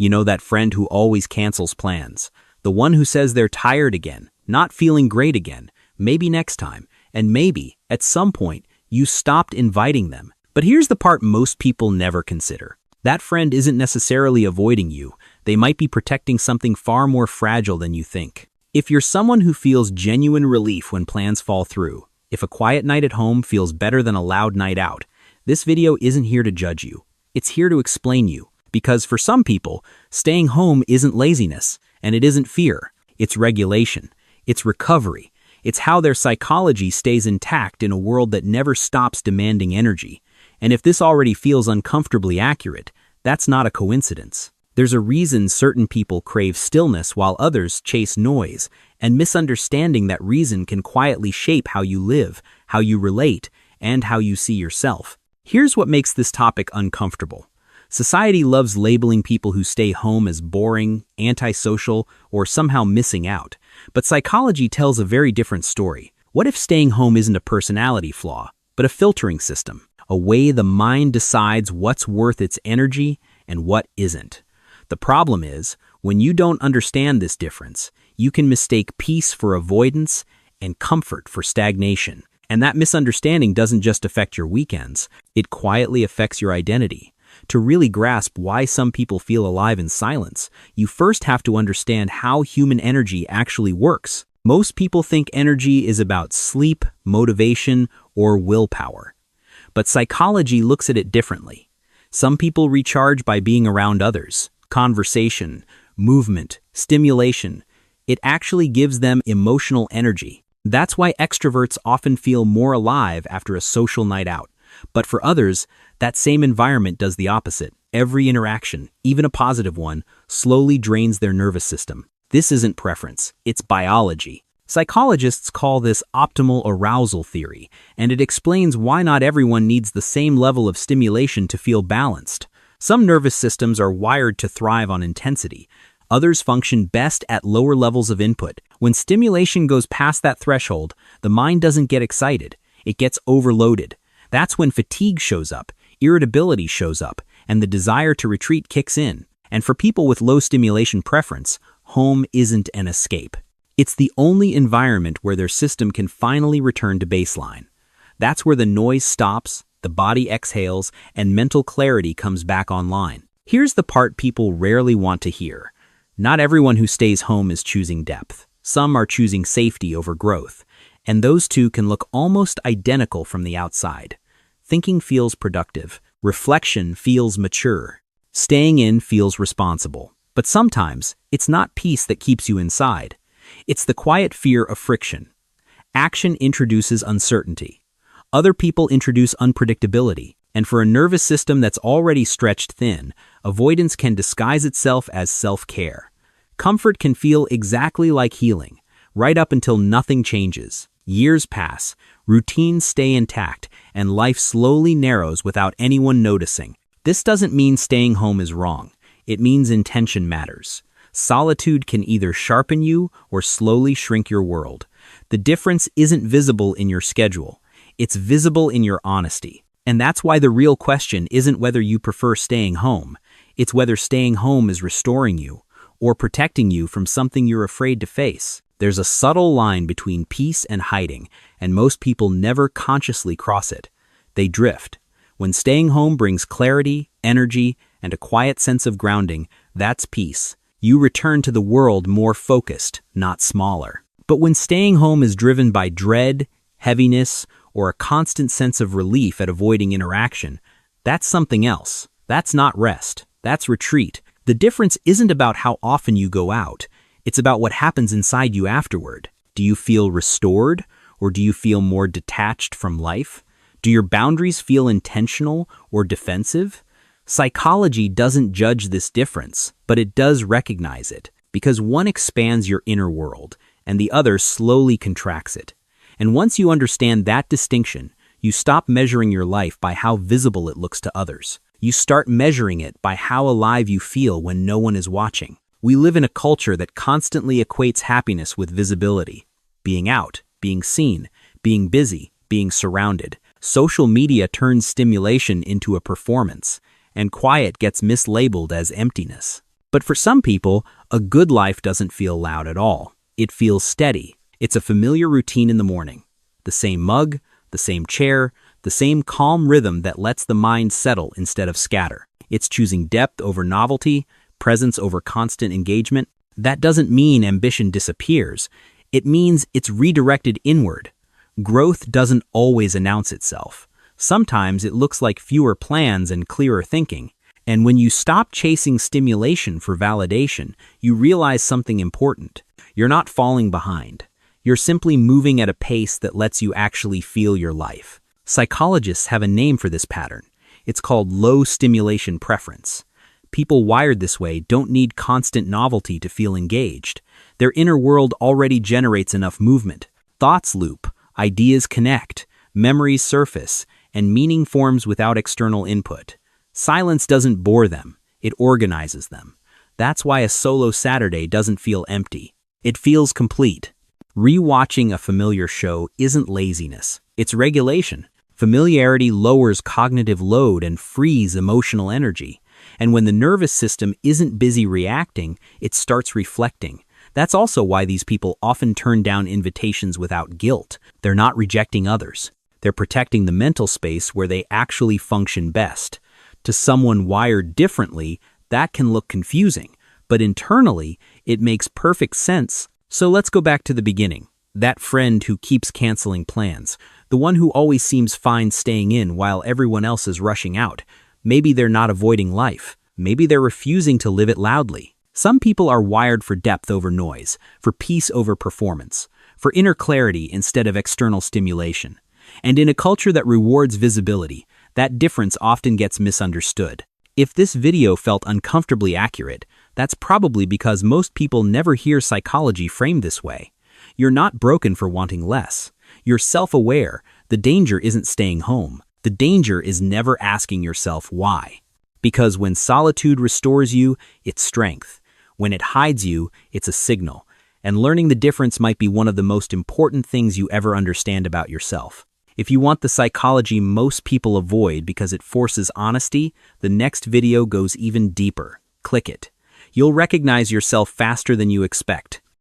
You know, that friend who always cancels plans. The one who says they're tired again, not feeling great again, maybe next time, and maybe, at some point, you stopped inviting them. But here's the part most people never consider. That friend isn't necessarily avoiding you. They might be protecting something far more fragile than you think. If you're someone who feels genuine relief when plans fall through, if a quiet night at home feels better than a loud night out, this video isn't here to judge you. It's here to explain you. Because for some people, staying home isn't laziness, and it isn't fear. It's regulation. It's recovery. It's how their psychology stays intact in a world that never stops demanding energy. And if this already feels uncomfortably accurate, that's not a coincidence. There's a reason certain people crave stillness while others chase noise, and misunderstanding that reason can quietly shape how you live, how you relate, and how you see yourself. Here's what makes this topic uncomfortable. Society loves labeling people who stay home as boring, antisocial, or somehow missing out. But psychology tells a very different story. What if staying home isn't a personality flaw, but a filtering system? A way the mind decides what's worth its energy and what isn't. The problem is, when you don't understand this difference, you can mistake peace for avoidance and comfort for stagnation. And that misunderstanding doesn't just affect your weekends, it quietly affects your identity. To really grasp why some people feel alive in silence, you first have to understand how human energy actually works. Most people think energy is about sleep, motivation, or willpower. But psychology looks at it differently. Some people recharge by being around others, conversation, movement, stimulation. It actually gives them emotional energy. That's why extroverts often feel more alive after a social night out. But for others, that same environment does the opposite. Every interaction, even a positive one, slowly drains their nervous system. This isn't preference, it's biology. Psychologists call this optimal arousal theory, and it explains why not everyone needs the same level of stimulation to feel balanced. Some nervous systems are wired to thrive on intensity. Others function best at lower levels of input. When stimulation goes past that threshold, the mind doesn't get excited. It gets overloaded. That's when fatigue shows up, irritability shows up, and the desire to retreat kicks in. And for people with low stimulation preference, home isn't an escape. It's the only environment where their system can finally return to baseline. That's where the noise stops, the body exhales, and mental clarity comes back online. Here's the part people rarely want to hear. Not everyone who stays home is choosing depth. Some are choosing safety over growth. And those two can look almost identical from the outside. Thinking feels productive. Reflection feels mature. Staying in feels responsible. But sometimes, it's not peace that keeps you inside. It's the quiet fear of friction. Action introduces uncertainty. Other people introduce unpredictability. And for a nervous system that's already stretched thin, avoidance can disguise itself as self-care. Comfort can feel exactly like healing, right up until nothing changes. Years pass, routines stay intact, and life slowly narrows without anyone noticing. This doesn't mean staying home is wrong. It means intention matters. Solitude can either sharpen you or slowly shrink your world. The difference isn't visible in your schedule. It's visible in your honesty. And that's why the real question isn't whether you prefer staying home. It's whether staying home is restoring you or protecting you from something you're afraid to face. There's a subtle line between peace and hiding, and most people never consciously cross it. They drift. When staying home brings clarity, energy, and a quiet sense of grounding, that's peace. You return to the world more focused, not smaller. But when staying home is driven by dread, heaviness, or a constant sense of relief at avoiding interaction, that's something else. That's not rest. That's retreat. The difference isn't about how often you go out. It's about what happens inside you afterward. Do you feel restored, or do you feel more detached from life? Do your boundaries feel intentional or defensive? Psychology doesn't judge this difference, but it does recognize it, because one expands your inner world, and the other slowly contracts it. And once you understand that distinction, you stop measuring your life by how visible it looks to others. You start measuring it by how alive you feel when no one is watching. We live in a culture that constantly equates happiness with visibility. Being out, being seen, being busy, being surrounded. Social media turns stimulation into a performance, and quiet gets mislabeled as emptiness. But for some people, a good life doesn't feel loud at all. It feels steady. It's a familiar routine in the morning. The same mug, the same chair, the same calm rhythm that lets the mind settle instead of scatter. It's choosing depth over novelty, presence over constant engagement. That doesn't mean ambition disappears. It means it's redirected inward. Growth doesn't always announce itself. Sometimes it looks like fewer plans and clearer thinking. And when you stop chasing stimulation for validation, you realize something important. You're not falling behind. You're simply moving at a pace that lets you actually feel your life. Psychologists have a name for this pattern. It's called low stimulation preference. People wired this way don't need constant novelty to feel engaged. Their inner world already generates enough movement. Thoughts loop, ideas connect, memories surface, and meaning forms without external input. Silence doesn't bore them, it organizes them. That's why a solo Saturday doesn't feel empty. It feels complete. Rewatching a familiar show isn't laziness, it's regulation. Familiarity lowers cognitive load and frees emotional energy. And when the nervous system isn't busy reacting, it starts reflecting. That's also why these people often turn down invitations without guilt. They're not rejecting others. They're protecting the mental space where they actually function best. To someone wired differently, that can look confusing, but internally, it makes perfect sense. So let's go back to the beginning. That friend who keeps canceling plans, the one who always seems fine staying in while everyone else is rushing out. Maybe they're not avoiding life. Maybe they're refusing to live it loudly. Some people are wired for depth over noise, for peace over performance, for inner clarity instead of external stimulation. And in a culture that rewards visibility, that difference often gets misunderstood. If this video felt uncomfortably accurate, that's probably because most people never hear psychology framed this way. You're not broken for wanting less. You're self-aware. The danger isn't staying home. The danger is never asking yourself why. Because when solitude restores you, it's strength. When it hides you, it's a signal. And learning the difference might be one of the most important things you ever understand about yourself. If you want the psychology most people avoid because it forces honesty, the next video goes even deeper. Click it. You'll recognize yourself faster than you expect.